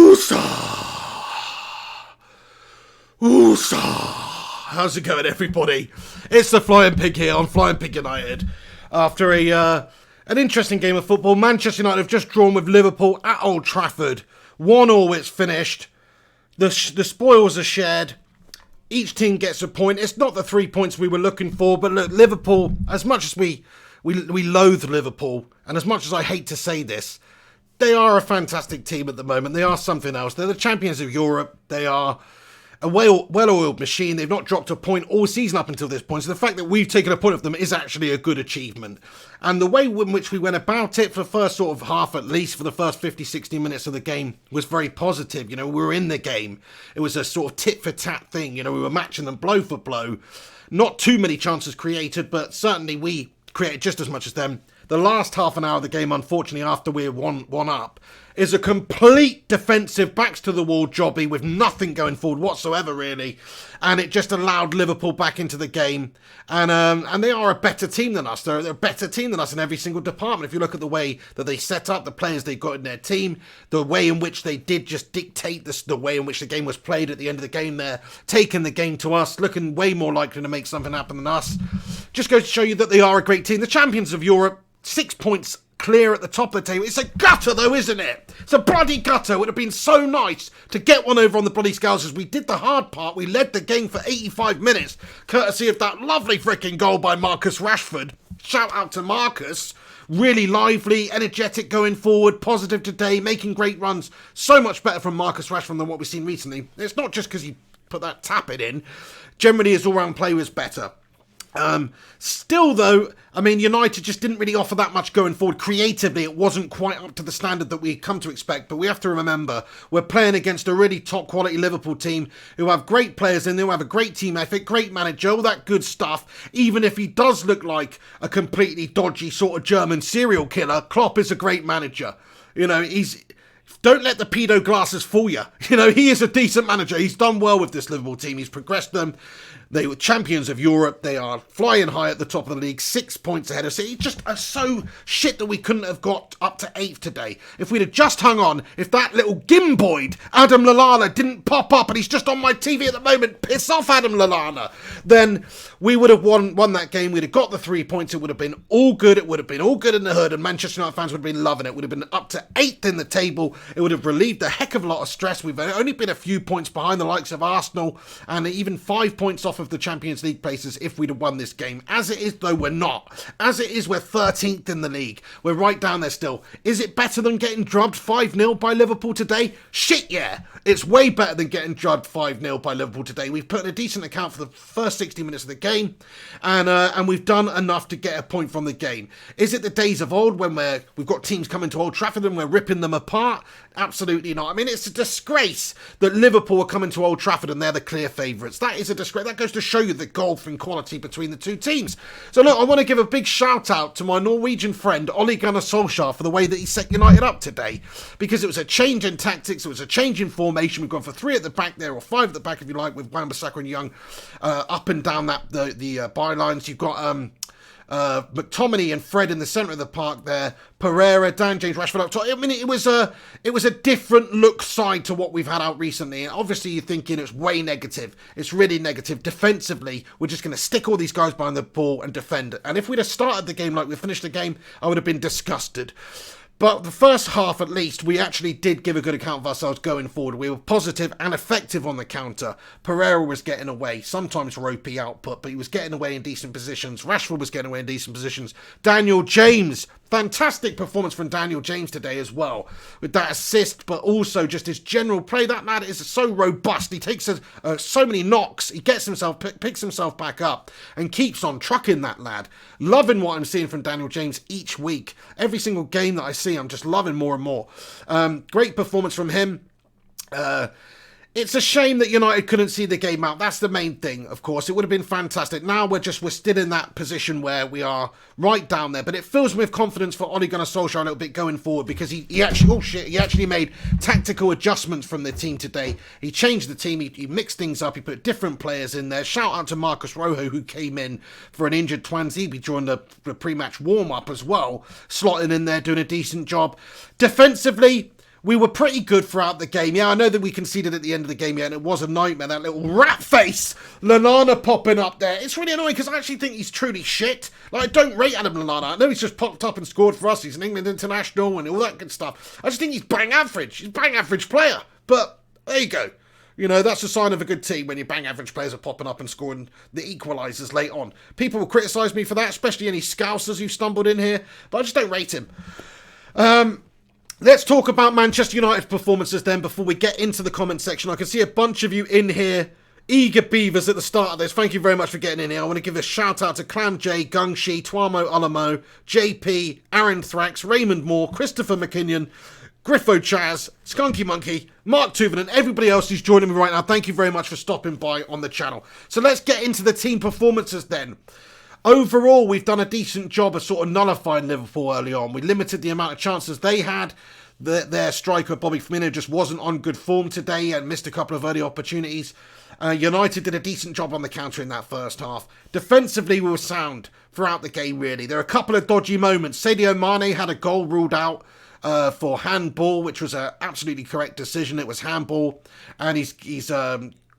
Woosa! Woosa! How's it going, everybody? It's the Flying Pig here on Flying Pig United. After an interesting game of football, Manchester United have just drawn with Liverpool at Old Trafford. 1-1, it's finished. The spoils are shared. Each team gets a point. It's not the 3 points we were looking for, but look, Liverpool, as much as we loathe Liverpool, and as much as I hate to say this, they are a fantastic team at the moment. They are something else. They're the champions of Europe. They are a well-oiled machine. They've not dropped a point all season up until this point. So the fact that we've taken a point of them is actually a good achievement. And the way in which we went about it for the first sort of half, at least for the first 50, 60 minutes of the game, was very positive. You know, we were in the game. It was a sort of tit-for-tat thing. You know, we were matching them blow for blow. Not too many chances created, but certainly we created just as much as them. The last half an hour of the game, unfortunately, after we're one up, is a complete defensive, backs-to-the-wall jobby with nothing going forward whatsoever, really. And it just allowed Liverpool back into the game. And they are a better team than us. They're a better team than us in every single department. If you look at the way that they set up, the players they got in their team, the way in which they did just dictate this, the way in which the game was played at the end of the game there, taking the game to us, looking way more likely to make something happen than us. Just goes to show you that they are a great team. The champions of Europe, 6 points clear at the top of the table. It's a gutter though, isn't it? It's a bloody gutter. It would have been so nice to get one over on the bloody Scousers. We did the hard part. We led the game for 85 minutes, courtesy of that lovely freaking goal by Marcus Rashford. Shout out to Marcus. Really lively, energetic going forward, positive today, making great runs. So much better from Marcus Rashford than what we've seen recently. It's not just because he put that tap it in. Generally, his all-round play was better. Still though, I mean, United just didn't really offer that much going forward. Creatively, it wasn't quite up to the standard that we come to expect, but we have to remember, we're playing against a really top quality Liverpool team who have great players in there, who have a great team ethic, great manager, all that good stuff. Even if he does look like a completely dodgy sort of German serial killer, Klopp is a great manager. You know, don't let the pedo glasses fool you. You know, he is a decent manager. He's done well with this Liverpool team. He's progressed them. They were champions of Europe. They are flying high at the top of the league, 6 points ahead of City. It just are so shit that we couldn't have got up to 8th today. If we'd have just hung on, if that little gimboid, Adam Lallana, didn't pop up and he's just on my TV at the moment, piss off Adam Lallana, then we would have won that game. We'd have got the 3 points. It would have been all good. It would have been all good in the hood, and Manchester United fans would have been loving it. It would have been up to 8th in the table. It would have relieved a heck of a lot of stress. We've only been a few points behind the likes of Arsenal and even 5 points off of the Champions League places if we'd have won this game. As it is, though, we're not. As it is, we're 13th in the league. We're right down there still. Is it better than getting drubbed 5-0 by Liverpool today? Shit, yeah. It's way better than getting drubbed 5-0 by Liverpool today. We've put in a decent account for the first 60 minutes of the game, and we've done enough to get a point from the game. Is it the days of old when we've got teams coming to Old Trafford and we're ripping them apart? Absolutely not. I mean, it's a disgrace that Liverpool are coming to Old Trafford and they're the clear favourites. That is a disgrace. That goes to show you the gulf in quality between the two teams. So look, I want to give a big shout out to my Norwegian friend Ole Gunnar Solskjaer for the way that he set United up today, because it was a change in tactics, it was a change in formation. We've gone for 3 at the back there, or 5 at the back if you like, with Wan-Bissaka and Young up and down the bylines. You've got McTominay and Fred in the centre of the park there, Pereira, Dan James, Rashford up top. I mean, it was a different look side to what we've had out recently, and obviously you're thinking it's way negative. It's really negative. Defensively, we're just going to stick all these guys behind the ball and defend. And if we'd have started the game like we finished the game, I would have been disgusted. But the first half, at least, we actually did give a good account of ourselves going forward. We were positive and effective on the counter. Pereira was getting away, sometimes ropey output, but he was getting away in decent positions. Rashford was getting away in decent positions. Daniel James, fantastic performance from Daniel James today as well, with that assist, but also just his general play. That lad is so robust. He takes so many knocks. He gets himself, picks himself back up and keeps on trucking that lad. Loving what I'm seeing from Daniel James each week. Every single game that I see, I'm just loving more and more. Great performance from him. It's a shame that United couldn't see the game out. That's the main thing, of course. It would have been fantastic. Now we're still in that position where we are right down there. But it fills me with confidence for Ole Gunnar Solskjaer a little bit going forward, because he actually made tactical adjustments from the team today. He changed the team. He mixed things up. He put different players in there. Shout out to Marcus Rojo, who came in for an injured Twanzebe during the pre-match warm-up as well, slotting in there, doing a decent job. Defensively, we were pretty good throughout the game. Yeah, I know that we conceded at the end of the game, yeah, and it was a nightmare, that little rat face Lallana popping up there. It's really annoying because I actually think he's truly shit. Like, I don't rate Adam Lallana. I know he's just popped up and scored for us. He's an England international and all that good stuff. I just think he's bang average. He's a bang average player. But there you go. You know, that's a sign of a good team when your bang average players are popping up and scoring the equalisers late on. People will criticise me for that, especially any Scousers who stumbled in here, but I just don't rate him. Let's talk about Manchester United's performances then before we get into the comment section. I can see a bunch of you in here, eager beavers at the start of this. Thank you very much for getting in here. I want to give a shout out to Clan J, Gungshi, Tuamo Alamo, JP, Aaron Thrax, Raymond Moore, Christopher McKinnon, Griffo Chaz, Skunky Monkey, Mark Tuven, and everybody else who's joining me right now. Thank you very much for stopping by on the channel. So let's get into the team performances then. Overall, we've done a decent job of sort of nullifying Liverpool early on. We limited the amount of chances they had. Their striker, Bobby Firmino, just wasn't on good form today and missed a couple of early opportunities. United did a decent job on the counter in that first half. Defensively, we were sound throughout the game, really. There are a couple of dodgy moments. Sadio Mane had a goal ruled out for handball, which was an absolutely correct decision. It was handball, and he's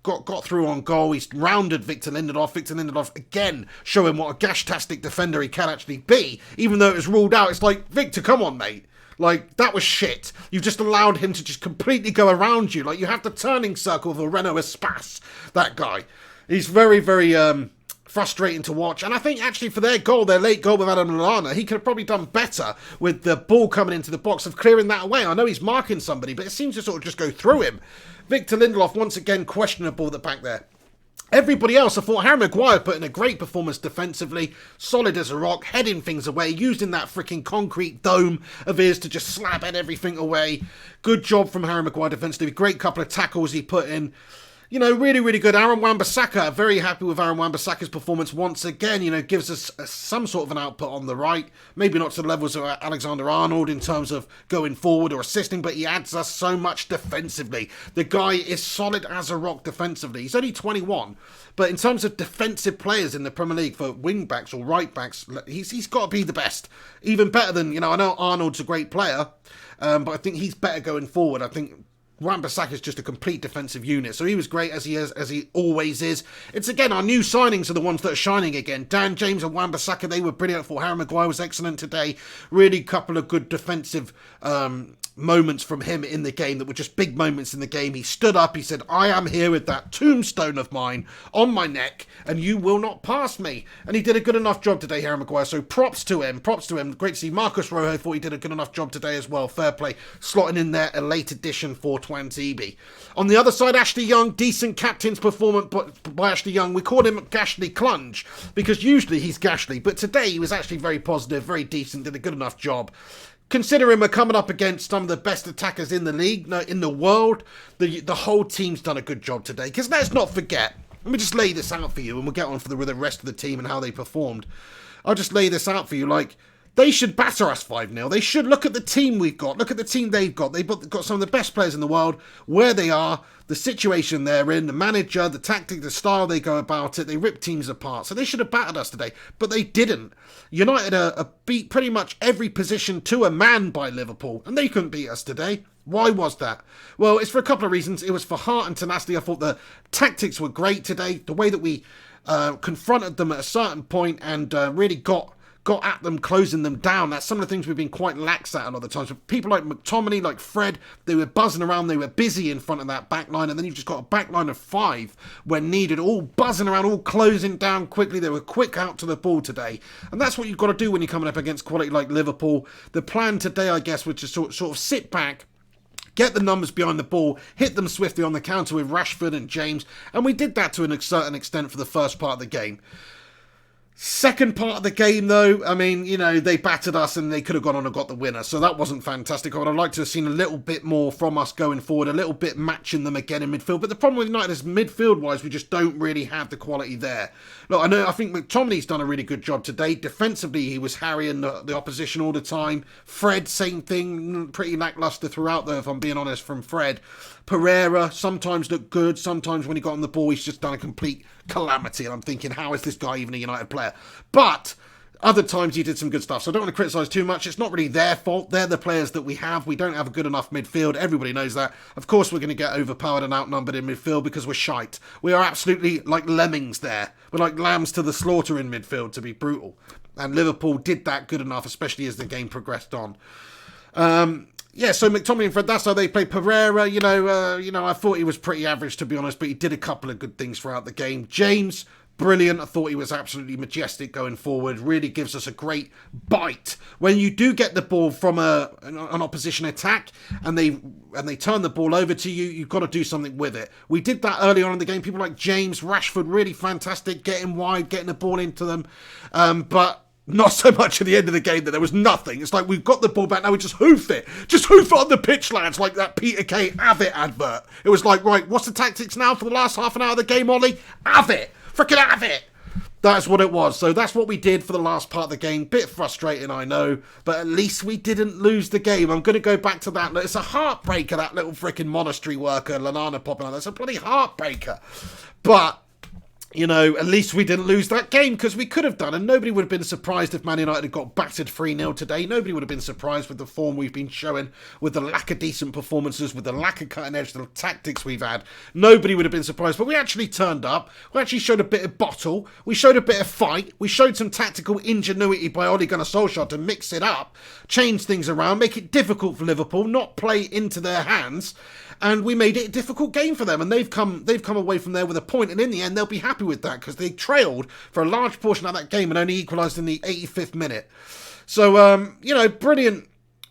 got through on goal. He's rounded Victor Lindelof. Victor Lindelof, again, showing what a gash-tastic defender he can actually be. Even though it was ruled out, it's like, Victor, come on, mate. Like, that was shit. You've just allowed him to just completely go around you. Like, you have the turning circle of a Renault Espace, that guy. He's very, very frustrating to watch. And I think, actually, for their goal, their late goal with Adam Lallana, he could have probably done better with the ball coming into the box of clearing that away. I know he's marking somebody, but it seems to sort of just go through him. Victor Lindelof, once again, questionable at the back there. Everybody else, I thought Harry Maguire put in a great performance defensively, solid as a rock, heading things away, using that freaking concrete dome of his to just slap at everything away. Good job from Harry Maguire defensively, great couple of tackles he put in. You know, really, really good. Aaron Wan-Bissaka, very happy with Aaron Wan-Bissaka's performance once again. You know, gives us some sort of an output on the right. Maybe not to the levels of Alexander-Arnold in terms of going forward or assisting, but he adds us so much defensively. The guy is solid as a rock defensively. He's only 21, but in terms of defensive players in the Premier League for wing-backs or right-backs, he's got to be the best. Even better than, you know, I know Arnold's a great player, but I think he's better going forward. I think Wan-Bissaka is just a complete defensive unit, so he was great as he always is. It's again our new signings are the ones that are shining again. Dan James and Wan-Bissaka, they were brilliant. For Harry Maguire was excellent today. Really, couple of good defensive moments from him in the game that were just big moments in the game. He stood up. He said, "I am here with that tombstone of mine on my neck, and you will not pass me." And he did a good enough job today, Harry Maguire. So props to him. Props to him. Great to see Marcus Rojo. Thought he did a good enough job today as well. Fair play. Slotting in there a late addition for Twantebe. On the other side, Ashley Young, decent captain's performance by Ashley Young. We called him Gashly Clunge because usually he's Gashly, but today he was actually very positive, very decent, did a good enough job. Considering we're coming up against some of the best attackers in the league, no, in the world, the whole team's done a good job today. Because let's not forget, let me just lay this out for you and we'll get on for the rest of the team and how they performed. I'll just lay this out for you, like, they should batter us 5-0. They should look at the team we've got. Look at the team they've got. They've got some of the best players in the world, where they are, the situation they're in, the manager, the tactic, the style they go about it. They rip teams apart. So they should have battered us today, but they didn't. United are beat pretty much every position to a man by Liverpool, and they couldn't beat us today. Why was that? Well, it's for a couple of reasons. It was for heart and tenacity. I thought the tactics were great today. The way that we confronted them at a certain point and really got at them, closing them down. That's some of the things we've been quite lax at a lot of the times. But people like McTominay, like Fred, they were buzzing around, they were busy in front of that back line, and then you've just got a back line of 5 when needed, all buzzing around, all closing down quickly. They were quick out to the ball today. And that's what you've got to do when you're coming up against quality like Liverpool. The plan today, I guess, was to sort of sit back, get the numbers behind the ball, hit them swiftly on the counter with Rashford and James, and we did that to a certain extent for the first part of the game. Second part of the game, though, I mean, you know, they battered us and they could have gone on and got the winner, so that wasn't fantastic. I would have liked to have seen a little bit more from us going forward, a little bit matching them again in midfield, but the problem with United is midfield-wise, we just don't really have the quality there. Look, I think McTominay's done a really good job today. Defensively, he was harrying the opposition all the time. Fred, same thing, pretty lacklustre throughout, though, if I'm being honest, from Fred. Pereira sometimes looked good, sometimes when he got on the ball, he's just done a complete calamity, and I'm thinking, how is this guy even a United player? But Other times he did some good stuff, so I don't want to criticise too much. It's not really their fault. They're the players that we have. We don't have a good enough midfield. Everybody knows that. Of course we're going to get overpowered and outnumbered in midfield because we're shite. We are absolutely like lemmings there. We're like lambs to the slaughter in midfield, to be brutal. And Liverpool did that good enough, especially as the game progressed on. Yeah, so McTominay and Fred, that's how they play. Pereira, I thought he was pretty average, to be honest, but he did a couple of good things throughout the game. James, brilliant. I thought he was absolutely majestic going forward. Really gives us a great bite. When you do get the ball from an opposition attack and they turn the ball over to you, you've got to do something with it. We did that early on in the game. People like James, Rashford, really fantastic, getting wide, getting the ball into them. But not so much at the end of the game that there was nothing. It's like, we've got the ball back, now we just hoof it. Just hoof it on the pitch, lads, like that Peter Kay have it advert. It was like, right, what's the tactics now for the last half an hour of the game, Ollie? Have it. Freaking have it. That's what it was. So that's what we did for the last part of the game. Bit frustrating, I know, but at least we didn't lose the game. I'm going to go back to that. It's a heartbreaker, that little freaking monastery worker, Lallana, popping out. That's a bloody heartbreaker. But at least we didn't lose that game, because we could have done, and nobody would have been surprised if Man United had got battered 3-0 today. Nobody would have been surprised with the form we've been showing, with the lack of decent performances, with the lack of cutting edge, the tactics we've had. Nobody would have been surprised, but we actually turned up. We actually showed a bit of bottle. We showed a bit of fight. We showed some tactical ingenuity by Ole Gunnar Solskjaer to mix it up, change things around, make it difficult for Liverpool, not play into their hands. And we made it a difficult game for them, and they've come away from there with a point, and in the end they'll be happy with that, because they trailed for a large portion of that game and only equalised in the 85th minute. So,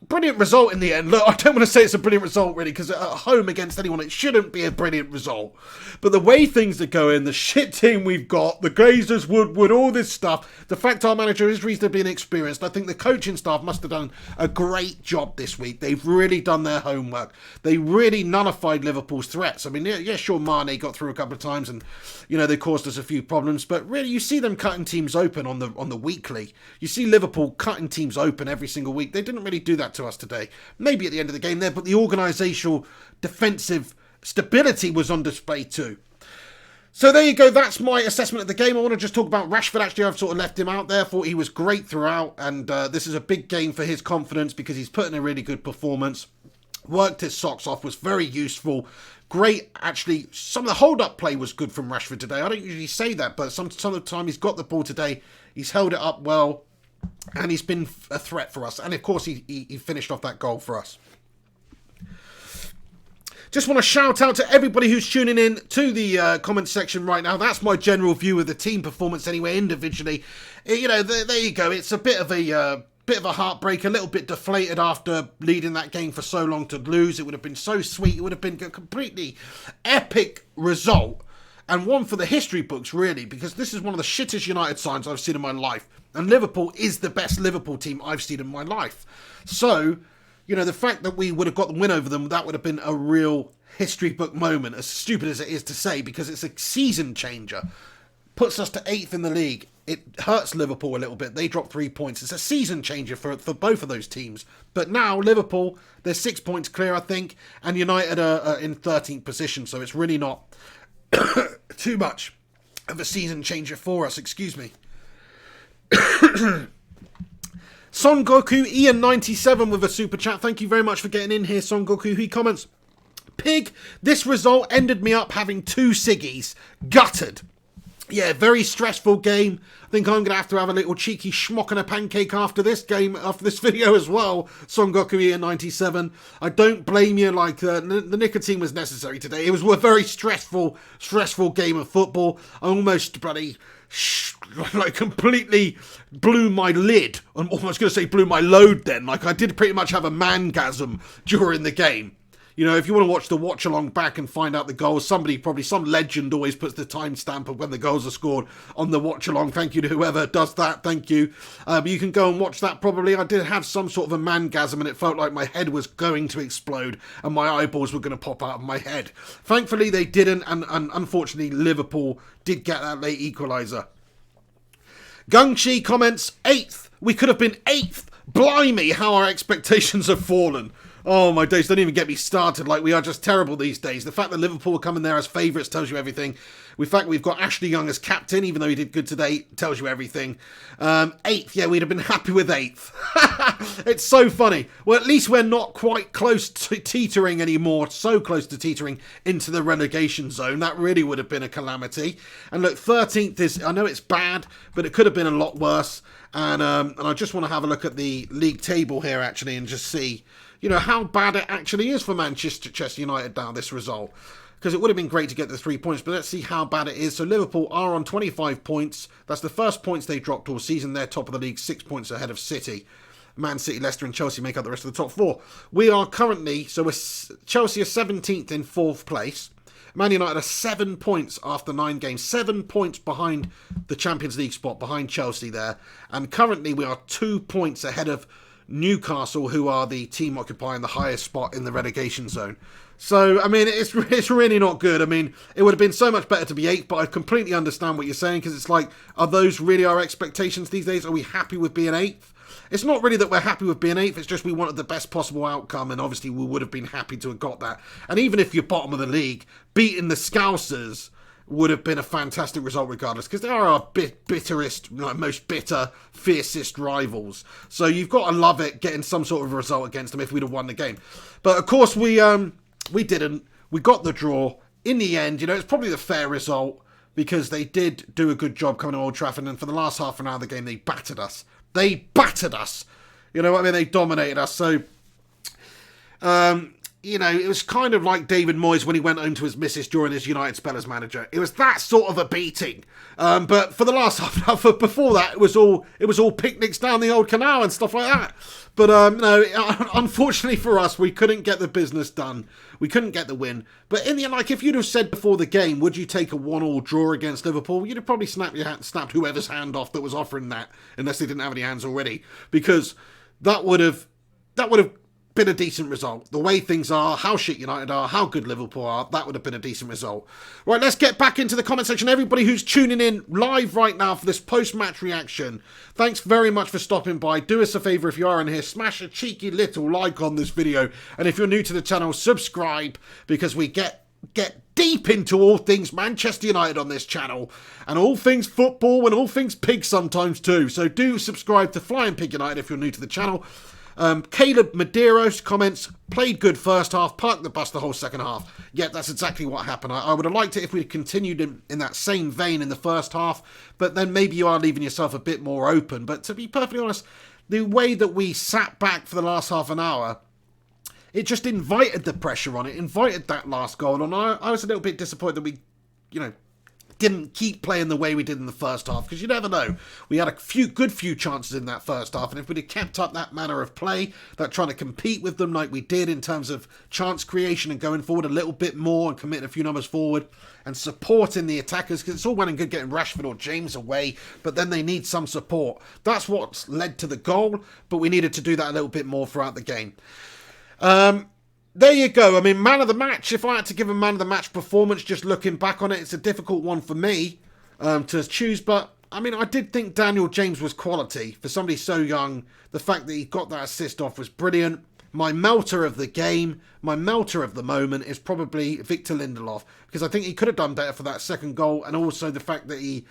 brilliant result in the end. Look, I don't want to say it's a brilliant result, really, because at home against anyone, it shouldn't be a brilliant result. But the way things are going, the shit team we've got, the Glazers, Woodward, all this stuff, the fact our manager is reasonably inexperienced, I think the coaching staff must have done a great job this week. They've really done their homework. They really nullified Liverpool's threats. I mean, yeah, sure, Mane got through a couple of times and, they caused us a few problems, but really you see them cutting teams open on the weekly. You see Liverpool cutting teams open every single week. They didn't really do that to us today. Maybe at the end of the game there, but the organisational defensive stability was on display too. So there you go, that's my assessment of the game. I want to just talk about Rashford. Actually, I've sort of left him out there. Thought he was great throughout, and this is a big game for his confidence because he's put in a really good performance. Worked his socks off, was very useful. Great, actually, some of the hold-up play was good from Rashford today. I don't usually say that, but some of the time he's got the ball today, he's held it up well, and he's been a threat for us. And of course, he finished off that goal for us. Just want to shout out to everybody who's tuning in to the comment section right now. That's my general view of the team performance anyway, individually. There you go. It's a bit of a heartbreak, a little bit deflated after leading that game for so long to lose. It would have been so sweet. It would have been a completely epic result. And one for the history books, really, because this is one of the shittest United signs I've seen in my life. And Liverpool is the best Liverpool team I've seen in my life. So, the fact that we would have got the win over them, that would have been a real history book moment, as stupid as it is to say, because it's a season changer. Puts us to 8th in the league. It hurts Liverpool a little bit. They dropped 3 points. It's a season changer for both of those teams. But now, Liverpool, they're 6 points clear, I think, and United are in 13th position, so it's really not too much of a season changer for us, excuse me. Son Goku Ian 97 with a super chat. Thank you very much for getting in here, Son Goku. He comments, Pig, this result ended me up having 2 ciggies. Gutted. Yeah, very stressful game. I think I'm going to have a little cheeky schmock and a pancake after this game, after this video as well. Son Goku Ian 97. I don't blame you, the nicotine was necessary today. It was a very stressful game of football. I almost completely blew my lid. I'm almost going to say blew my load then. I did pretty much have a mangasm during the game. If you want to watch the watch along back and find out the goals, some legend always puts the timestamp of when the goals are scored on the watch along. Thank you to whoever does that. Thank you. But you can go and watch that probably. I did have some sort of a mangasm and it felt like my head was going to explode and my eyeballs were going to pop out of my head. Thankfully they didn't, and unfortunately Liverpool did get that late equaliser. Gungchi comments, 8th. We could have been 8th. Blimey, how our expectations have fallen. Oh my days, don't even get me started. Like, we are just terrible these days. The fact that Liverpool are coming there as favourites tells you everything. The fact we've got Ashley Young as captain, even though he did good today, tells you everything. 8th, yeah, we'd have been happy with 8th. It's so funny. Well, at least we're not quite close to teetering anymore, so close to teetering into the relegation zone. That really would have been a calamity. And look, 13th is, I know it's bad, but it could have been a lot worse. And I just want to have a look at the league table here, actually, and just see, you know, how bad it actually is for Manchester United now, this result. Because it would have been great to get the 3 points, but let's see how bad it is. So Liverpool are on 25 points. That's the first points they dropped all season. They're top of the league, 6 points ahead of City. Man City, Leicester and Chelsea make up the rest of the top 4. We are currently, Chelsea are 17th in 4th place. Man United are 7 points after 9 games. 7 points behind the Champions League spot, behind Chelsea there. And currently we are 2 points ahead of Newcastle, who are the team occupying the highest spot in the relegation zone. So, I mean, it's really not good. I mean, it would have been so much better to be 8th, but I completely understand what you're saying, because it's like, are those really our expectations these days? Are we happy with being 8th? It's not really that we're happy with being 8th, it's just we wanted the best possible outcome, and obviously we would have been happy to have got that. And even if you're bottom of the league, beating the Scousers would have been a fantastic result regardless, because they are our bitterest, most bitter, fiercest rivals. So you've got to love it getting some sort of result against them if we'd have won the game. But of course we didn't. We got the draw. In the end, you know, it's probably the fair result, because they did do a good job coming to Old Trafford, and for the last half an hour of the game they battered us. They battered us. You know what I mean? They dominated us. So, you know, it was kind of like David Moyes when he went home to his missus during his United spell as manager. It was that sort of a beating. But for the last half an hour, before that, it was all picnics down the old canal and stuff like that. But no, unfortunately for us, we couldn't get the business done. We couldn't get the win. But in the end, like, if you'd have said before the game, would you take a 1-1 draw against Liverpool? You'd have probably snapped whoever's hand off that was offering that, unless they didn't have any hands already, because that would have been a decent result. The way things are, how shit United are, how good Liverpool are, that would have been a decent result. Right, let's get back into the comment section. Everybody who's tuning in live right now for this post-match reaction, thanks very much for stopping by. Do us a favour if you are in here, smash a cheeky little like on this video, and if you're new to the channel, subscribe, because we get deep into all things Manchester United on this channel, and all things football and all things pig sometimes too. So do subscribe to Flying Pig United if you're new to the channel. Caleb Medeiros comments, played good first half, parked the bus the whole second half. Yeah, that's exactly what happened. I would have liked it if we'd continued in that same vein in the first half, but then maybe you are leaving yourself a bit more open. But to be perfectly honest, the way that we sat back for the last half an hour, it just invited the pressure on it, invited that last goal, and I was a little bit disappointed that we, you know, didn't keep playing the way we did in the first half, because you never know. We had a few chances in that first half, and if we'd have kept up that manner of play, that trying to compete with them like we did in terms of chance creation and going forward a little bit more and committing a few numbers forward and supporting the attackers, because it's all well and good getting Rashford or James away, but then they need some support. That's what's led to the goal, but we needed to do that a little bit more throughout the game. There you go. I mean, man of the match. If I had to give a man of the match performance, just looking back on it, it's a difficult one for me to choose. But, I mean, I did think Daniel James was quality. For somebody so young, the fact that he got that assist off was brilliant. My melter of the game, my melter of the moment is probably Victor Lindelof, because I think he could have done better for that second goal, and also the fact that he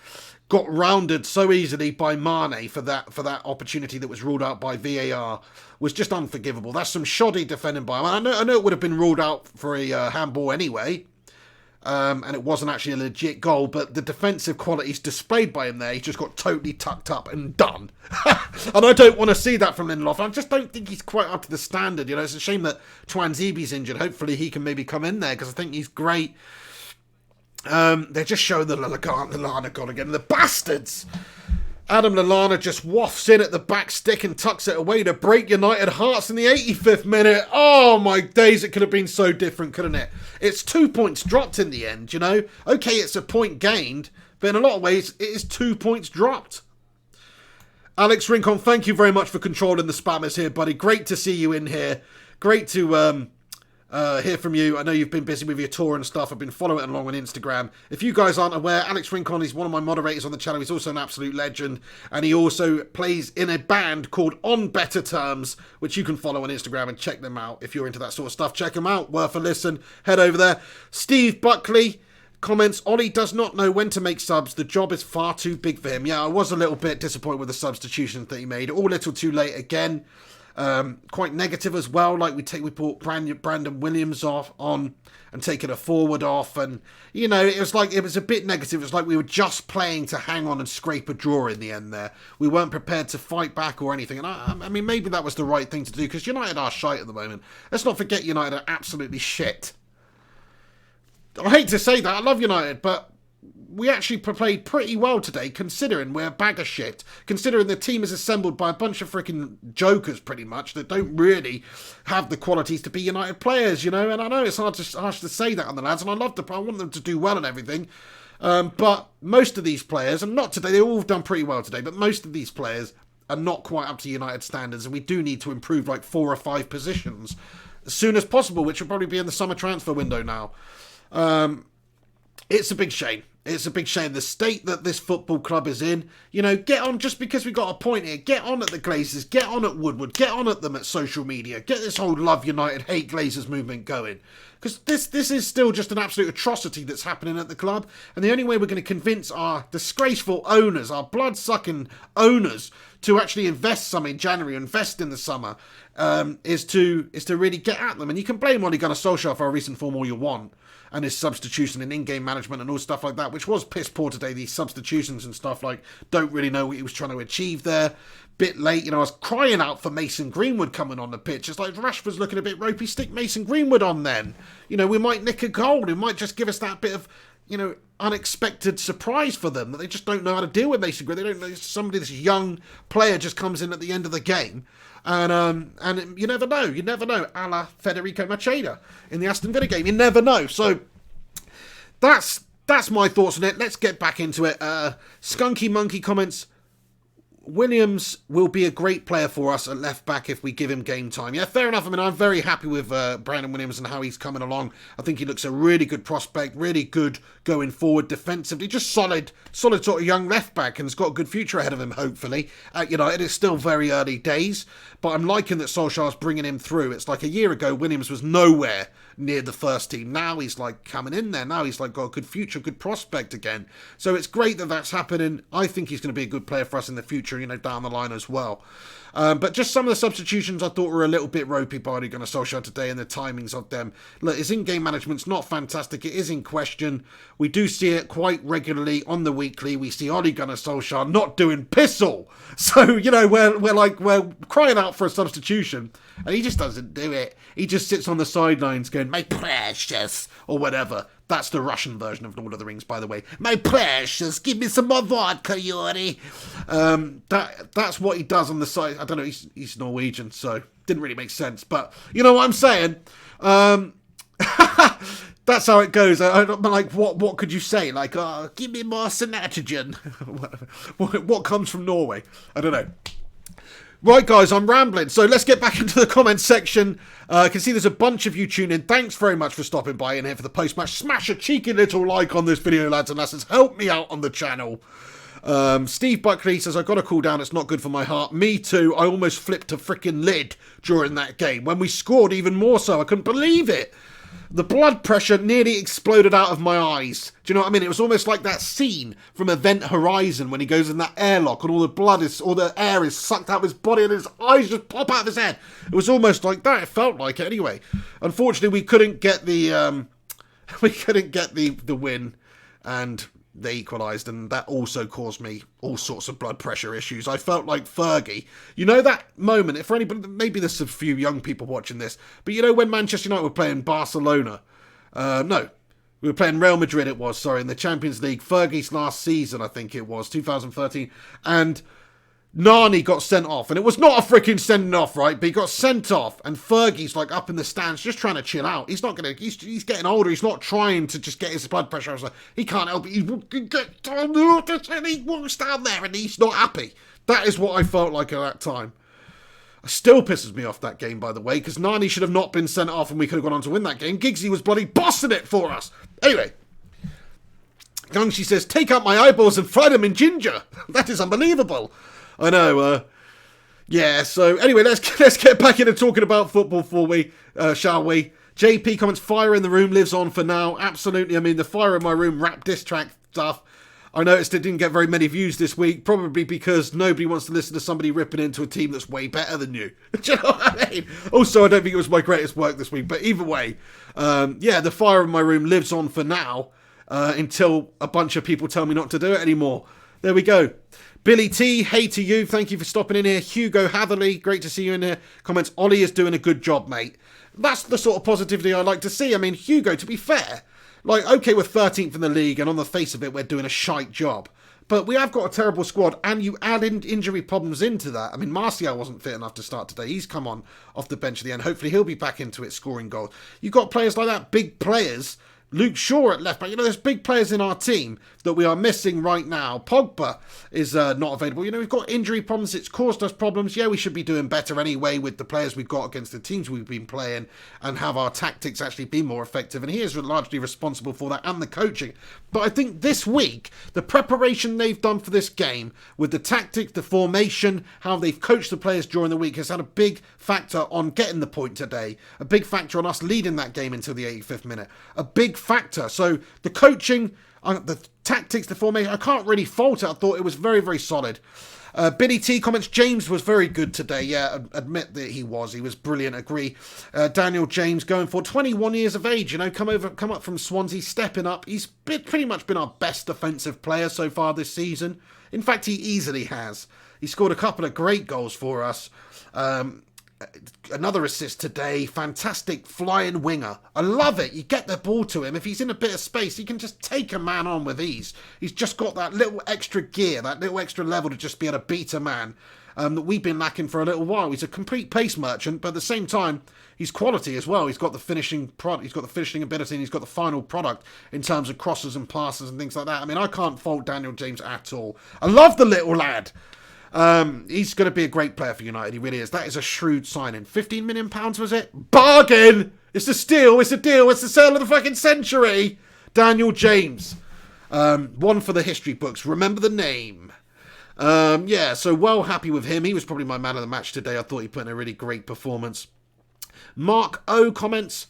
got rounded so easily by Mane for that opportunity that was ruled out by VAR was just unforgivable. That's some shoddy defending by him. I know it would have been ruled out for a handball anyway, and it wasn't actually a legit goal, but the defensive qualities displayed by him there, he just got totally tucked up and done. And I don't want to see that from Lindelof. I just don't think he's quite up to the standard. You know, it's a shame that Twanzebe's injured. Hopefully he can maybe come in there, because I think he's great. They're just showing the Lallana goal again. The bastards! Adam Lallana just wafts in at the back stick and tucks it away to break United hearts in the 85th minute. Oh my days, it could have been so different, couldn't it? It's 2 points dropped in the end, you know? Okay, it's a point gained, but in a lot of ways, it is 2 points dropped. Alex Rincon, thank you very much for controlling the spammers here, buddy. Great to see you in here. Great to hear from you. I know you've been busy with your tour and stuff. I've been following it along on Instagram. If you guys aren't aware, Alex Rincon is one of my moderators on the channel. He's also an absolute legend, and he also plays in a band called On Better Terms, which you can follow on Instagram and check them out. If you're into that sort of stuff, check them out. Worth a listen. Head over there. Steve Buckley comments, Ollie does not know when to make subs. The job is far too big for him. Yeah, I was a little bit disappointed with the substitutions that he made. All a little too late again. Quite negative as well. Like we brought Brandon Williams on and taken a forward off, and you know, it was a bit negative. It was like we were just playing to hang on and scrape a draw in the end there. We weren't prepared to fight back or anything, and I mean, maybe that was the right thing to do, because United are shite at the moment. Let's not forget United are absolutely shit. I hate to say that, I love United, but we actually played pretty well today, considering we're a bag of shit. Considering the team is assembled by a bunch of freaking jokers, pretty much, that don't really have the qualities to be United players, you know? And I know it's harsh to say that on the lads, and I want them to do well and everything. But most of these players, and not today, they've all done pretty well today, but most of these players are not quite up to United standards, and we do need to improve like 4 or 5 positions as soon as possible, which will probably be in the summer transfer window now. It's a big shame. It's a big shame. The state that this football club is in, you know, get on, just because we got a point here, get on at the Glazers, get on at Woodward, get on at them at social media, get this whole Love United, Hate Glazers movement going. Because this is still just an absolute atrocity that's happening at the club, and the only way we're going to convince our disgraceful owners, our blood-sucking owners, to actually invest some in January, invest in the summer, is to really get at them. And you can blame Ole Gunnar Solskjaer for our recent form all you want, and his substitution and in-game management and all stuff like that, which was piss poor today. These substitutions and stuff, like, don't really know what he was trying to achieve there. Bit late, you know, I was crying out for Mason Greenwood coming on the pitch. It's like Rashford's looking a bit ropey, stick Mason Greenwood on then. You know, we might nick a goal. It might just give us that bit of, you know, unexpected surprise for them, that they just don't know how to deal with Mason Greenwood. They don't know, somebody, this young player just comes in at the end of the game. And you never know, a la Federico Macheda in the Aston Villa game. You never know. So that's my thoughts on it. Let's get back into it. Skunky Monkey comments, Williams will be a great player for us at left back if we give him game time. Yeah, fair enough. I mean, I'm very happy with Brandon Williams and how he's coming along. I think he looks a really good prospect, really good going forward defensively. Just solid sort of young left back, and has got a good future ahead of him, hopefully. You know, it is still very early days, but I'm liking that Solskjaer's bringing him through. It's like a year ago, Williams was nowhere near the first team. Now he's like coming in there. Now he's like got a good future, good prospect again. So it's great that that's happening. I think he's going to be a good player for us in the future, you know, down the line as well. But just some of the substitutions I thought were a little bit ropey by Ole Gunnar Solskjaer today, and the timings of them. Look, his in-game management's not fantastic. It is in question. We do see it quite regularly on the weekly. We see Ole Gunnar Solskjaer not doing piss all. So, you know, we're crying out for a substitution, and he just doesn't do it. He just sits on the sidelines going, "My precious," or whatever. That's the Russian version of Lord of the Rings, by the way. "My precious, give me some more vodka, Yuri." That's what he does on the side. I don't know, he's Norwegian, so didn't really make sense. But you know what I'm saying? That's how it goes. I'm like, what could you say? Like, give me more nitrogen. What comes from Norway? I don't know. Right, guys, I'm rambling, so let's get back into the comments section. I can see there's a bunch of you tuning in. Thanks very much for stopping by in here for the post-match. Smash a cheeky little like on this video, lads and lasses. Help me out on the channel. Steve Buckley says, I've got to cool down. It's not good for my heart. Me too. I almost flipped a freaking lid during that game. When we scored, even more so. I couldn't believe it. The blood pressure nearly exploded out of my eyes. Do you know what I mean? It was almost like that scene from Event Horizon when he goes in that airlock and all the air is sucked out of his body and his eyes just pop out of his head. It was almost like that. It felt like it anyway. Unfortunately, we couldn't get the win, and they equalised, and that also caused me all sorts of blood pressure issues. I felt like Fergie. You know that moment, if for anybody, maybe there's a few young people watching this, but you know when Manchester United were playing Barcelona? No, we were playing Real Madrid, it was, sorry, in the Champions League. Fergie's last season, I think it was, 2013, and Nani got sent off, and it was not a freaking sending off, right? But he got sent off, and Fergie's like up in the stands, just trying to chill out. He's not gonna. He's getting older. He's not trying to just get his blood pressure. I was like, he can't help it. He walks down there, and he's not happy. That is what I felt like at that time. Still pisses me off that game, by the way, because Nani should have not been sent off and we could have gone on to win that game. Giggsy was bloody bossing it for us. Anyway, Gangshi says, take out my eyeballs and fry them in ginger. That is unbelievable. I know. Yeah, so anyway, let's get back into talking about football, shall we? JP comments, fire in the room lives on for now. Absolutely. I mean, the fire in my room rap diss track stuff. I noticed it didn't get very many views this week, probably because nobody wants to listen to somebody ripping into a team that's way better than you. Do you know what I mean? Also, I don't think it was my greatest work this week, but either way, yeah, the fire in my room lives on for now, until a bunch of people tell me not to do it anymore. There we go. Billy T, hey to you. Thank you for stopping in here. Hugo Hatherley, great to see you in here. Comments, Ollie is doing a good job, mate. That's the sort of positivity I like to see. I mean, Hugo, to be fair, like, okay, we're 13th in the league, and on the face of it, we're doing a shite job. But we have got a terrible squad, and you add in injury problems into that. I mean, Martial wasn't fit enough to start today. He's come on off the bench at the end. Hopefully he'll be back into it, scoring goals. You've got players like that, big players. Luke Shaw at left back. You know, there's big players in our team that we are missing right now. Pogba is not available. You know, we've got injury problems. It's caused us problems. Yeah, we should be doing better anyway with the players we've got against the teams we've been playing and have our tactics actually be more effective. And he is largely responsible for that and the coaching. But I think this week, the preparation they've done for this game with the tactics, the formation, how they've coached the players during the week has had a big factor on getting the point today. A big factor on us leading that game until the 85th minute. A big factor. So the coaching, the tactics, the formation, I can't really fault it. I thought it was very, very solid. Billy T comments, James was very good today. Yeah, admit that he was. He was brilliant. Agree. Daniel James going for 21 years of age. You know, come up from Swansea, stepping up. He's pretty much been our best defensive player so far this season. In fact, he easily has. He scored a couple of great goals for us. Another assist today. Fantastic flying winger. I love it. You get the ball to him. If he's in a bit of space, he can just take a man on with ease. He's just got that little extra gear, that little extra level to just be able to beat a man that we've been lacking for a little while. He's a complete pace merchant, but at the same time, he's quality as well. He's got the finishing he's got the finishing ability, and he's got the final product in terms of crosses and passes and things like that. I mean, I can't fault Daniel James at all. I love the little lad. He's going to be a great player for United. He really is. That is a shrewd signing. £15 million, was it? Bargain! It's a steal. It's a deal. It's the sale of the fucking century. Daniel James. One for the history books. Remember the name. Yeah, so well happy with him. He was probably my man of the match today. I thought he put in a really great performance. Mark O comments,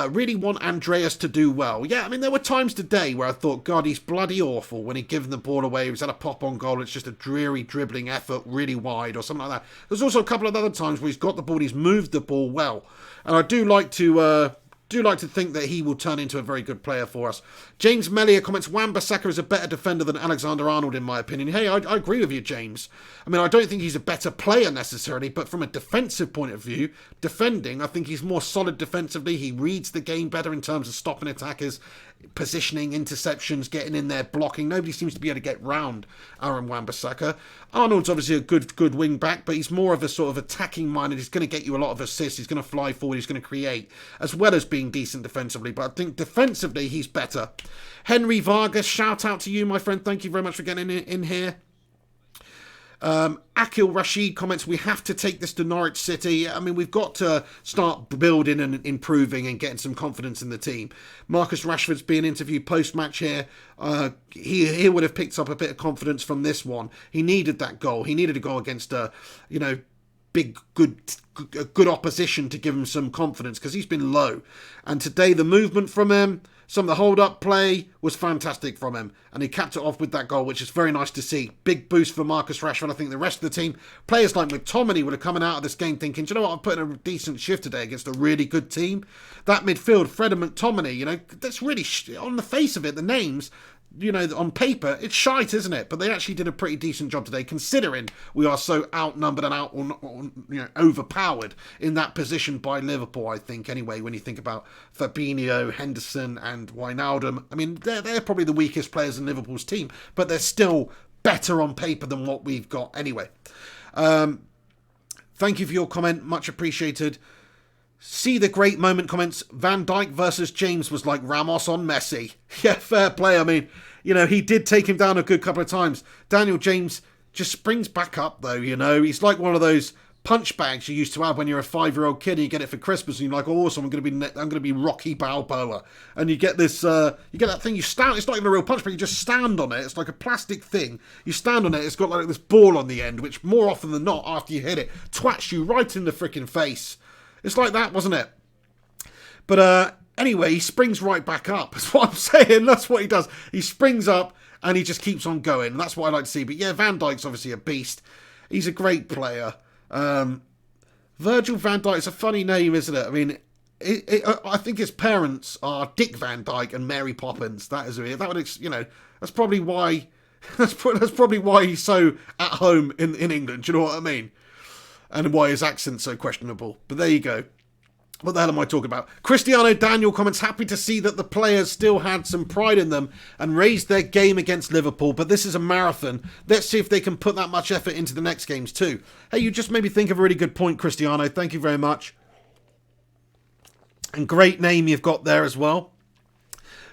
really want Andreas to do well. Yeah, I mean, there were times today where I thought, God, he's bloody awful when he'd given the ball away. He's had a pop on goal. It's just a dreary dribbling effort really wide or something like that. There's also a couple of other times where he's got the ball, he's moved the ball well. And I do like to think that he will turn into a very good player for us. James Mellier comments, Wan-Bissaka is a better defender than Alexander-Arnold, in my opinion. Hey, I agree with you, James. I mean, I don't think he's a better player necessarily, but from a defensive point of view, defending, I think he's more solid defensively. He reads the game better in terms of stopping attackers, positioning, interceptions, getting in there, blocking. Nobody seems to be able to get round Aaron Wan-Bissaka. Arnold's obviously a good wing back, but he's more of a sort of attacking minded. He's going to get you a lot of assists. He's going to fly forward. He's going to create, as well as being decent defensively. But I think defensively, he's better. Henry Vargas, shout out to you, my friend. Thank you very much for getting in here. Akil Rashid comments, we have to take this to Norwich City. I mean, we've got to start building and improving and getting some confidence in the team. Marcus Rashford's being interviewed post-match here. He would have picked up a bit of confidence from this one. He needed that goal. He needed a goal against big, good opposition to give him some confidence because he's been low. And today, the movement from him, some of the hold-up play was fantastic from him. And he capped it off with that goal, which is very nice to see. Big boost for Marcus Rashford. I think the rest of the team, players like McTominay would have come out of this game thinking, do you know what, I'm putting a decent shift today against a really good team. That midfield, Fred and McTominay, that's really, on the face of it, the names, on paper, it's shite, isn't it? But they actually did a pretty decent job today, considering we are so outnumbered and overpowered in that position by Liverpool, I think, anyway, when you think about Fabinho, Henderson and Wijnaldum. I mean, they're probably the weakest players in Liverpool's team, but they're still better on paper than what we've got anyway. Thank you for your comment, much appreciated. See the great moment comments. Van Dijk versus James was like Ramos on Messi. Yeah, fair play. I mean, he did take him down a good couple of times. Daniel James just springs back up, though, He's like one of those punch bags you used to have when you're a 5-year-old kid and you get it for Christmas and you're like, awesome, I'm going to be Rocky Balboa. And you get this, you get that thing, you stand, it's not even a real punch bag, you just stand on it. It's like a plastic thing. You stand on it, it's got like this ball on the end, which more often than not, after you hit it, twats you right in the freaking face. It's like that, wasn't it? But anyway, he springs right back up. That's what I'm saying. That's what he does. He springs up and he just keeps on going. That's what I like to see. But yeah, Van Dijk's obviously a beast. He's a great player. Virgil van Dijk is a funny name, isn't it? I mean, I think his parents are Dick Van Dyke and Mary Poppins. That's probably why. That's probably why he's so at home in England. Do you know what I mean? And why his accent's so questionable. But there you go. What the hell am I talking about? Cristiano Daniel comments, happy to see that the players still had some pride in them and raised their game against Liverpool, but this is a marathon. Let's see if they can put that much effort into the next games too. Hey, you just made me think of a really good point, Cristiano. Thank you very much. And great name you've got there as well.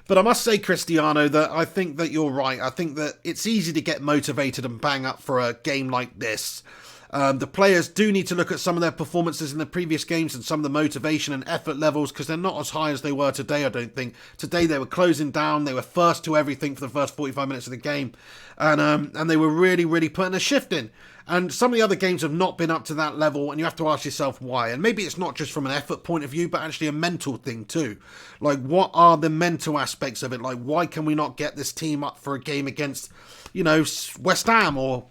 But I must say, Cristiano, that I think that you're right. I think that it's easy to get motivated and bang up for a game like this. The players do need to look at some of their performances in the previous games and some of the motivation and effort levels, because they're not as high as they were today, I don't think. Today they were closing down, they were first to everything for the first 45 minutes of the game, and they were really, really putting a shift in. And some of the other games have not been up to that level, and you have to ask yourself why. And maybe it's not just from an effort point of view, but actually a mental thing too. Like, what are the mental aspects of it? Like, why can we not get this team up for a game against, West Ham or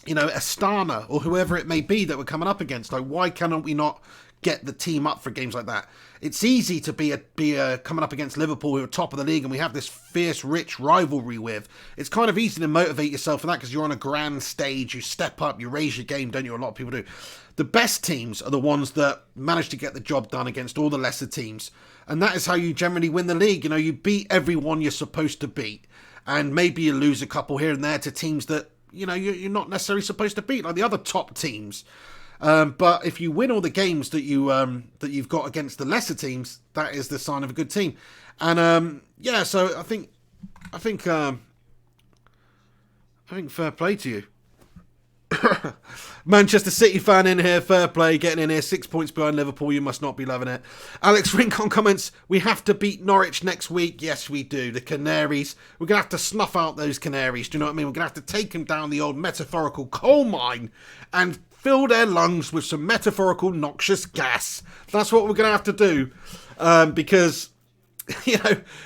Astana or whoever it may be that we're coming up against? Like, why cannot we not get the team up for games like that? It's easy to be coming up against Liverpool, who are top of the league, and we have this fierce, rich rivalry with. It's kind of easy to motivate yourself for that because you're on a grand stage, you step up, you raise your game, don't you? A lot of people do. The best teams are the ones that manage to get the job done against all the lesser teams, and that is how you generally win the league. You beat everyone you're supposed to beat, and maybe you lose a couple here and there to teams that you're not necessarily supposed to beat, like the other top teams. But if you win all the games that you've got against the lesser teams, that is the sign of a good team. And so I think fair play to you. Manchester City fan in here, fair play, getting in here, 6 points behind Liverpool, you must not be loving it. Alex Rincon comments, we have to beat Norwich next week. Yes, we do. The Canaries, we're going to have to snuff out those Canaries, do you know what I mean? We're going to have to take them down the old metaphorical coal mine and fill their lungs with some metaphorical noxious gas. That's what we're going to have to do, because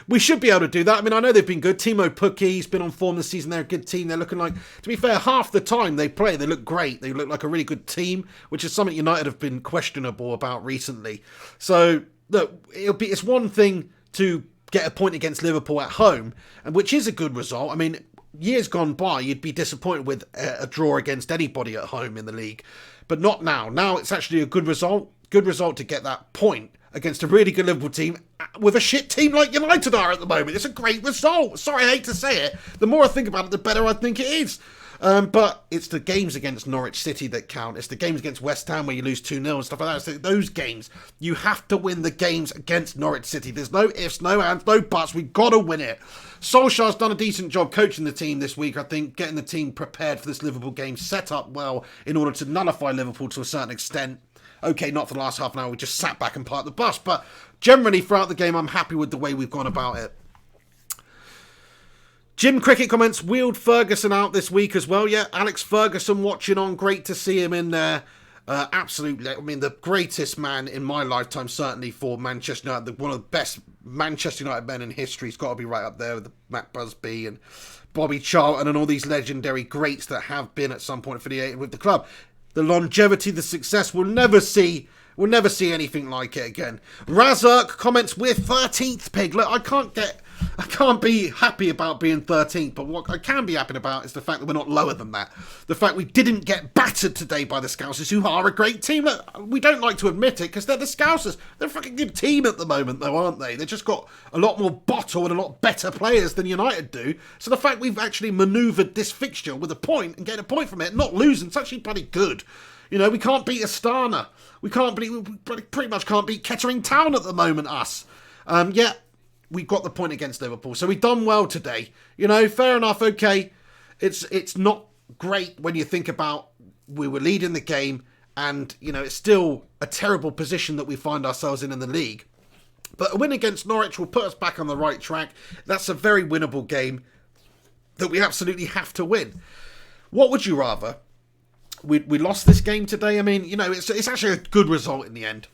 we should be able to do that. I mean, I know they've been good. Timo Pukki's been on form this season. They're a good team. They're looking like, to be fair, half the time they play, they look great. They look like a really good team, which is something United have been questionable about recently. So, look, it's one thing to get a point against Liverpool at home, and which is a good result. I mean, years gone by, you'd be disappointed with a draw against anybody at home in the league, but not now. Now it's actually a good result. Good result to get that point against a really good Liverpool team with a shit team like United are at the moment. It's a great result. Sorry, I hate to say it. The more I think about it, the better I think it is. But it's the games against Norwich City that count. It's the games against West Ham where you lose 2-0 and stuff like that. So those games, you have to win the games against Norwich City. There's no ifs, no ands, no buts. We've got to win it. Solskjaer's done a decent job coaching the team this week, I think, getting the team prepared for this Liverpool game, set up well in order to nullify Liverpool to a certain extent. Okay, not for the last half an hour, we just sat back and parked the bus, but generally throughout the game, I'm happy with the way we've gone about it. Jim Cricket comments, wheeled Ferguson out this week as well. Yeah, Alex Ferguson watching on, great to see him in there. Absolutely, I mean, the greatest man in my lifetime, certainly for Manchester United, one of the best Manchester United men in history. He's got to be right up there with Matt Busby and Bobby Charlton and all these legendary greats that have been at some point affiliated with the club. The longevity, the success, we'll never see anything like it again. Razak comments, we're 13th, Pig. Look, I can't be happy about being 13th, but what I can be happy about is the fact that we're not lower than that. The fact we didn't get battered today by the Scousers, who are a great team. Look, we don't like to admit it because they're the Scousers. They're a fucking good team at the moment, though, aren't they? They've just got a lot more bottle and a lot better players than United do. So the fact we've actually manoeuvred this fixture with a point and getting a point from it, not losing, it's actually bloody good. We can't beat Astana. We pretty much can't beat Kettering Town at the moment, us. Yet we got the point against Liverpool. So we've done well today. Fair enough, okay. It's not great when you think about we were leading the game And, it's still a terrible position that we find ourselves in the league. But a win against Norwich will put us back on the right track. That's a very winnable game that we absolutely have to win. What would you rather? We lost this game today. I mean, it's actually a good result in the end.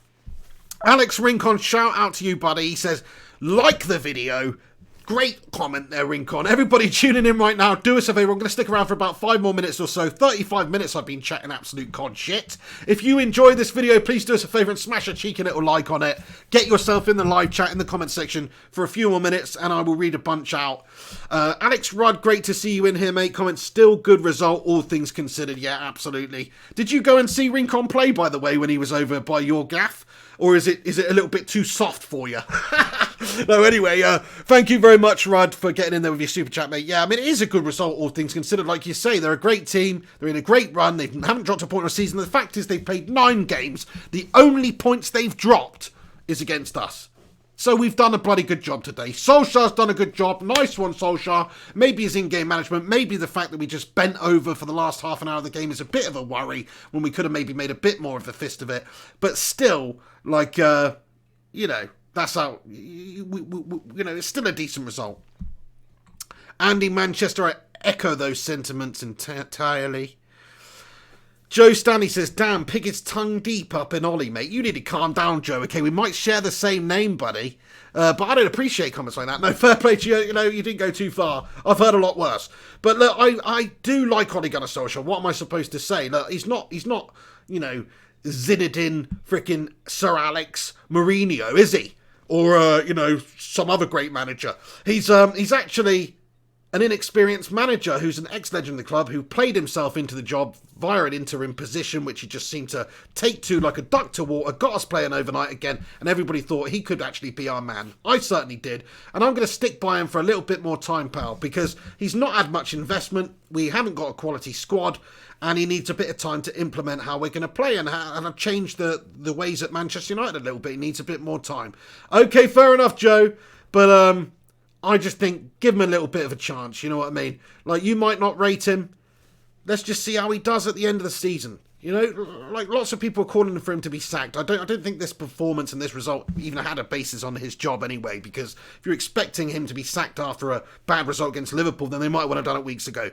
Alex Rincon, shout out to you, buddy. He says, like the video. Great comment there, Rincon. Everybody tuning in right now, do us a favour. I'm going to stick around for about 5 more minutes or so. 35 minutes I've been chatting absolute cod shit. If you enjoy this video, please do us a favour and smash a cheeky little like on it. Get yourself in the live chat in the comment section for a few more minutes and I will read a bunch out. Alex Rudd, great to see you in here, mate. Comment, still good result, all things considered. Yeah, absolutely. Did you go and see Rincon play, by the way, when he was over by your gaff? Or is it a little bit too soft for you? No, anyway, thank you very much, Rudd, for getting in there with your super chat, mate. Yeah, I mean, it is a good result, all things considered. Like you say, they're a great team. They're in a great run. They haven't dropped a point in a season. The fact is they've played 9 games. The only points they've dropped is against us. So we've done a bloody good job today. Solskjaer's done a good job. Nice one, Solskjaer. Maybe his in-game management. Maybe the fact that we just bent over for the last half an hour of the game is a bit of a worry when we could have maybe made a bit more of a fist of it. But still, that's how, it's still a decent result. Andy Manchester, I echo those sentiments entirely. Joe Stanley says, damn, Pickett's tongue deep up in Ollie, mate. You need to calm down, Joe. Okay, we might share the same name, buddy. But I don't appreciate comments like that. No, fair play to you. You didn't go too far. I've heard a lot worse. But look, I do like Ole Gunnar Solskjaer. What am I supposed to say? Look, he's not, Zinedine frickin' Sir Alex Mourinho, is he? Or, some other great manager. He's actually an inexperienced manager who's an ex-legend of the club who played himself into the job via an interim position, which he just seemed to take to like a duck to water, got us playing overnight again, and everybody thought he could actually be our man. I certainly did, and I'm going to stick by him for a little bit more time, pal, because he's not had much investment, we haven't got a quality squad, and he needs a bit of time to implement how we're going to play and change the ways at Manchester United a little bit. He needs a bit more time. Okay, fair enough, Joe, but I just think, give him a little bit of a chance, you know what I mean? Like, you might not rate him. Let's just see how he does at the end of the season. Like, lots of people are calling for him to be sacked. I don't think this performance and this result even had a basis on his job anyway, because if you're expecting him to be sacked after a bad result against Liverpool, then they might want to have done it weeks ago.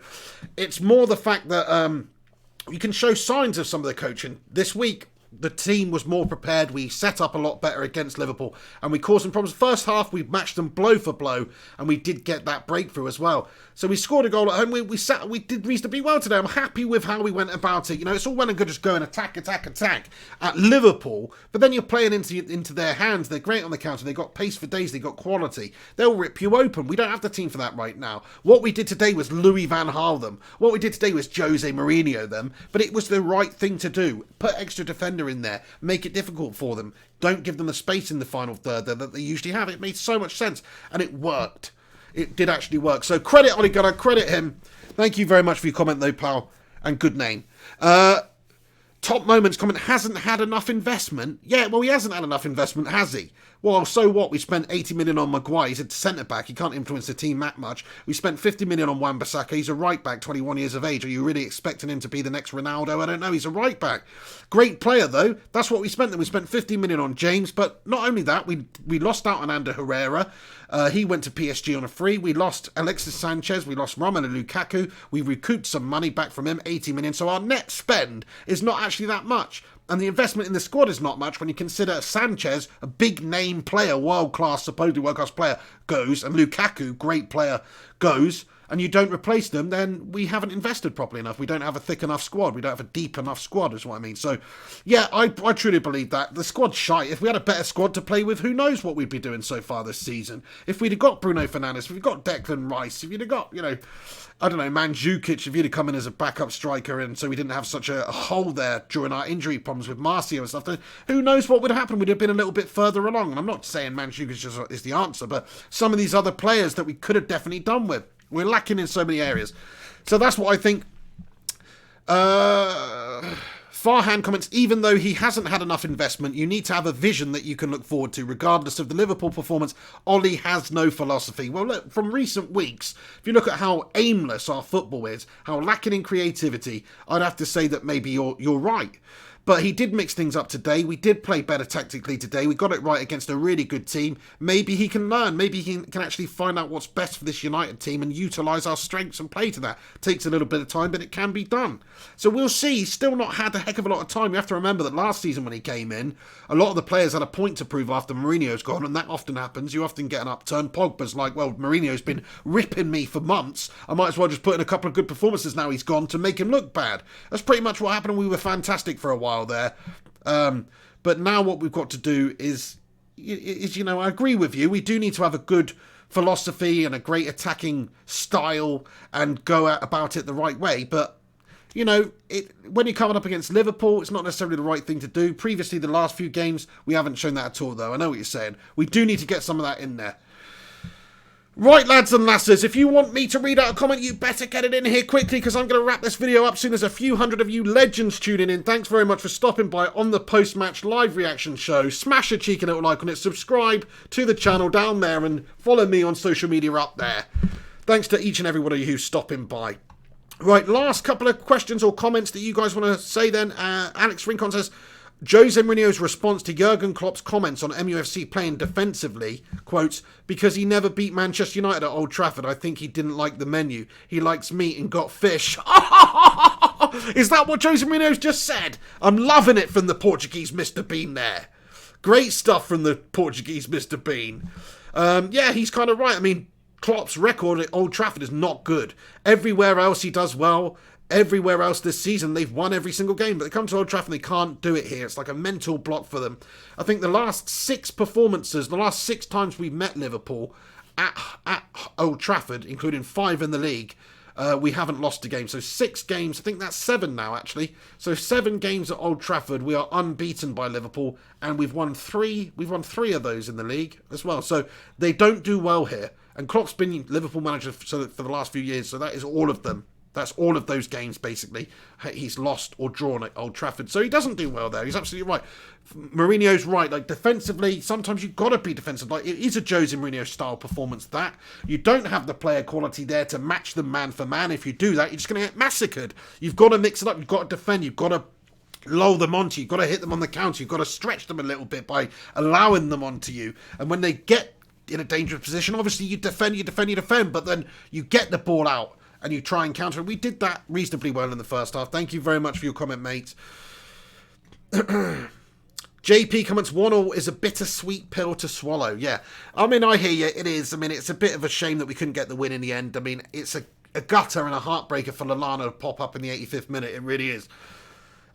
It's more the fact that you can show signs of some of the coaching. This week, the team was more prepared. We set up a lot better against Liverpool and we caused some problems. First half, we matched them blow for blow and we did get that breakthrough as well. So we scored a goal at home. We did reasonably well today. I'm happy with how we went about it. It's all well and good just going attack at Liverpool, but then you're playing into their hands. They're great on the counter. They've got pace for days. They've got quality. They'll rip you open. We don't have the team for that right now. What we did today was Louis van Gaal them. What we did today was Jose Mourinho them, but it was the right thing to do. Put extra defender in there. Make it difficult for them. Don't give them the space in the final third that they usually have. It made so much sense, and it worked. It did actually work. So credit Ole Gunnar, credit him. Thank you very much for your comment though, pal, and good name. Top Moments comment, hasn't had enough investment. Yeah, well, he hasn't had enough investment, has he? Well, so what? We spent 80 million on Maguire. He's a centre-back. He can't influence the team that much. We spent 50 million on Wan-Bissaka. He's a right-back, 21 years of age. Are you really expecting him to be the next Ronaldo? I don't know. He's a right-back. Great player, though. That's what we spent. Then we spent 50 million on James. But not only that, we lost out on Ander Herrera. He went to PSG on a free. We lost Alexis Sanchez. We lost Romelu Lukaku. We recouped some money back from him, 80 million. So our net spend is not actually that much. And the investment in the squad is not much when you consider Sanchez, a big name player, world-class, supposedly world-class player, goes, and Lukaku, great player, goes, and you don't replace them, then we haven't invested properly enough. We don't have a thick enough squad. We don't have a deep enough squad, is what I mean. So, yeah, I truly believe that. The squad's shite. If we had a better squad to play with, who knows what we'd be doing so far this season. If we'd have got Bruno Fernandes, if we'd got Declan Rice, if you'd have got, I don't know, Mandzukic, if you'd have come in as a backup striker and so we didn't have such a hole there during our injury problems with Marcio and stuff, then who knows what would have happened? We'd have been a little bit further along. And I'm not saying Mandzukic is the answer, but some of these other players that we could have definitely done with. We're lacking in so many areas. So that's what I think. Farhan comments, even though he hasn't had enough investment, you need to have a vision that you can look forward to. Regardless of the Liverpool performance, Ollie has no philosophy. Well, look, from recent weeks, if you look at how aimless our football is, how lacking in creativity, I'd have to say that maybe you're right. But he did mix things up today. We did play better tactically today. We got it right against a really good team. Maybe he can learn. Maybe he can actually find out what's best for this United team and utilise our strengths and play to that. Takes a little bit of time, but it can be done. So we'll see. He's still not had a heck of a lot of time. You have to remember that last season when he came in, a lot of the players had a point to prove after Mourinho's gone, and that often happens. You often get an upturn. Pogba's like, well, Mourinho's been ripping me for months. I might as well just put in a couple of good performances now he's gone to make him look bad. That's pretty much what happened. We were fantastic for a while there. But now what we've got to do is, I agree with you. We do need to have a good philosophy and a great attacking style and go about it the right way. But, when you're coming up against Liverpool, it's not necessarily the right thing to do. Previously, the last few games, we haven't shown that at all, though. I know what you're saying. We do need to get some of that in there. Right, lads and lasses, if you want me to read out a comment, you better get it in here quickly, because I'm going to wrap this video up soon as a few hundred of you legends tuning in. Thanks very much for stopping by on the post-match live reaction show. Smash a cheeky little like on it, subscribe to the channel down there, and follow me on social media up there. Thanks to each and every one of you who's stopping by. Right, last couple of questions or comments that you guys want to say then. Alex Rincon says, Jose Mourinho's response to Jurgen Klopp's comments on MUFC playing defensively, quotes, because he never beat Manchester United at Old Trafford, I think he didn't like the menu. He likes meat and got fish. Is that what Jose Mourinho's just said? I'm loving it from the Portuguese Mr. Bean there. Great stuff from the Portuguese Mr. Bean. Yeah, he's kind of right. I mean, Klopp's record at Old Trafford is not good. Everywhere else he does well. Everywhere else this season, they've won every single game, but they come to Old Trafford and they can't do it here. It's like a mental block for them. I think the last 6 performances, the last 6 times we've met Liverpool at Old Trafford, including 5 in the league, we haven't lost a game. So 6 games, I think that's 7 now, actually. So 7 games at Old Trafford, we are unbeaten by Liverpool, and we've won 3 of those in the league as well. So they don't do well here. And Klopp's been Liverpool manager for the last few years, so that is all of them. That's all of those games, basically. He's lost or drawn at Old Trafford. So he doesn't do well there. He's absolutely right. Mourinho's right. Like, defensively, sometimes you've got to be defensive. Like, it is a Jose Mourinho style performance, that. You don't have the player quality there to match them man for man. If you do that, you're just going to get massacred. You've got to mix it up. You've got to defend. You've got to lull them onto you. You've got to hit them on the counter. You've got to stretch them a little bit by allowing them onto you. And when they get in a dangerous position, obviously you defend, but then you get the ball out and you try and counter. We did that reasonably well in the first half. Thank you very much for your comment, mate. JP comments, 1-1 is a bittersweet pill to swallow. Yeah, I mean, I hear you. It is. I mean, it's a bit of a shame that we couldn't get the win in the end. I mean, it's a gutter and a heartbreaker for Lallana to pop up in the 85th minute. It really is.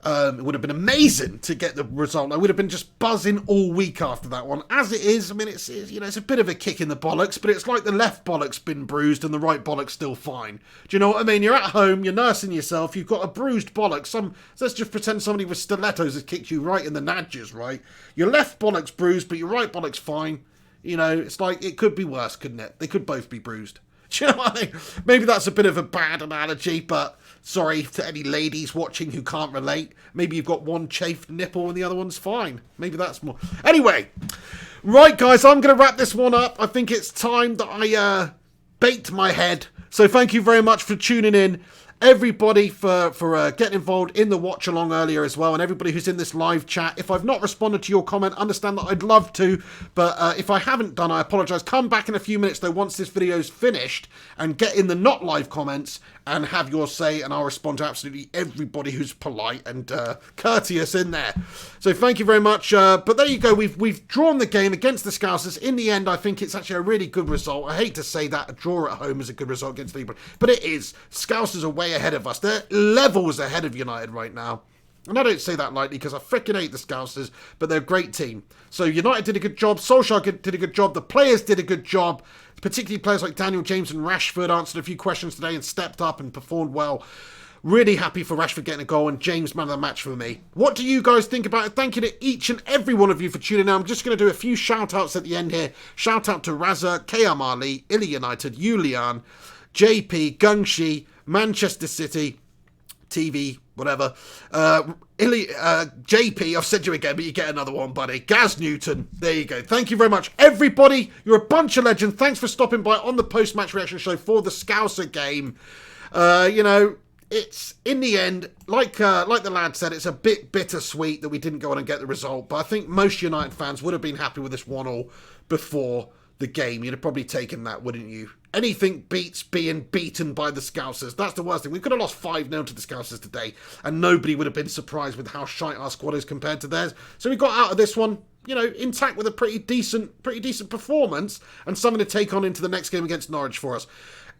It would have been amazing to get the result. I would have been just buzzing all week after that one. As it is, I mean, it's a bit of a kick in the bollocks, but it's like the left bollock's been bruised and the right bollock's still fine. Do you know what I mean? You're at home, you're nursing yourself, you've got a bruised bollock. Let's just pretend somebody with stilettos has kicked you right in the nadges, right? Your left bollock's bruised, but your right bollock's fine. It's like, it could be worse, couldn't it? They could both be bruised. Do you know what I mean? Maybe that's a bit of a bad analogy, but sorry to any ladies watching who can't relate. Maybe you've got one chafed nipple and the other one's fine. Maybe that's more. Anyway, right, guys, I'm going to wrap this one up. I think it's time that I baked my head. So thank you very much for tuning in. Everybody for getting involved in the watch along earlier as well, and everybody who's in this live chat. If I've not responded to your comment, understand that I'd love to, but if I haven't done, I apologise. Come back in a few minutes though once this video's finished and get in the not live comments and have your say, and I'll respond to absolutely everybody who's polite and courteous in there. So thank you very much. But there you go. We've drawn the game against the Scousers. In the end, I think it's actually a really good result. I hate to say that a draw at home is a good result against Liverpool, but it is. Scousers are way ahead of us. They're levels ahead of United right now. And I don't say that lightly because I freaking hate the Scousers, but they're a great team. So United did a good job. Solskjaer did a good job. The players did a good job. Particularly players like Daniel James and Rashford answered a few questions today and stepped up and performed well. Really happy for Rashford getting a goal, and James man of the match for me. What do you guys think about it? Thank you to each and every one of you for tuning in. I'm just going to do a few shout-outs at the end here. Shout-out to Raza, KM Ali, Illy United, Julian, JP, Gungshi, Manchester City, TV, whatever. JP, I've said you again, but you get another one, buddy. Gaz Newton, there you go. Thank you very much. Everybody, you're a bunch of legends. Thanks for stopping by on the post-match reaction show for the Scouser game. it's, in the end, like the lad said, it's a bit bittersweet that we didn't go on and get the result. But I think most United fans would have been happy with this 1-1 before the game. You'd have probably taken that, wouldn't you? Anything beats being beaten by the Scousers. That's the worst thing. We could have lost 5-0 to the Scousers today, and nobody would have been surprised with how shite our squad is compared to theirs. So we got out of this one, you know, intact with a pretty decent performance and something to take on into the next game against Norwich for us.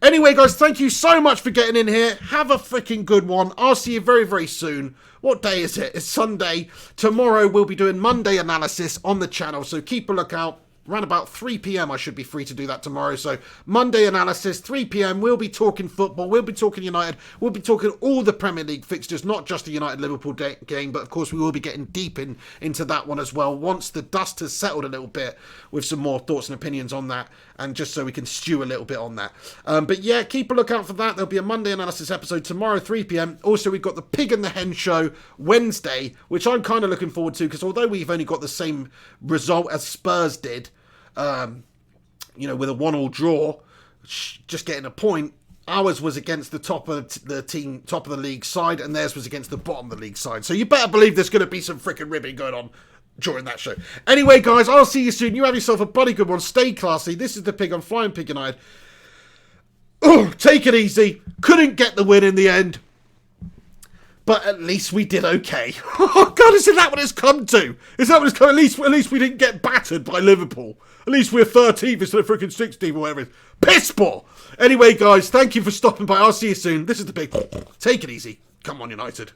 Anyway, guys, thank you so much for getting in here. Have a freaking good one. I'll see you very, very soon. What day is it? It's Sunday. Tomorrow we'll be doing Monday analysis on the channel, so keep a lookout. Around about 3 p.m. I should be free to do that tomorrow. So Monday analysis, 3 p.m. We'll be talking football. We'll be talking United. We'll be talking all the Premier League fixtures, not just the United-Liverpool game. But of course, we will be getting deep into that one as well once the dust has settled a little bit with some more thoughts and opinions on that. And just so we can stew a little bit on that. But yeah, keep a lookout for that. There'll be a Monday analysis episode tomorrow, 3 p.m. Also, we've got the Pig and the Hen show Wednesday, which I'm kind of looking forward to because although we've only got the same result as Spurs did, you know, with a 1-1 draw, just getting a point. Ours was against the top of the league side, and theirs was against the bottom of the league side. So you better believe there's going to be some freaking ribbing going on during that show. Anyway, guys, I'll see you soon. You have yourself a bloody good one. Stay classy. This is the Pig on Flying Pig United. Oh, take it easy. Couldn't get the win in the end, but at least we did okay. Oh God, isn't that what it's come to? Is that what it's come? At least we didn't get battered by Liverpool. At least we're 13th instead of freaking 16th or whatever it is. Piss poor. Anyway, guys, thank you for stopping by. I'll see you soon. This is the Pig. Take it easy. Come on, United.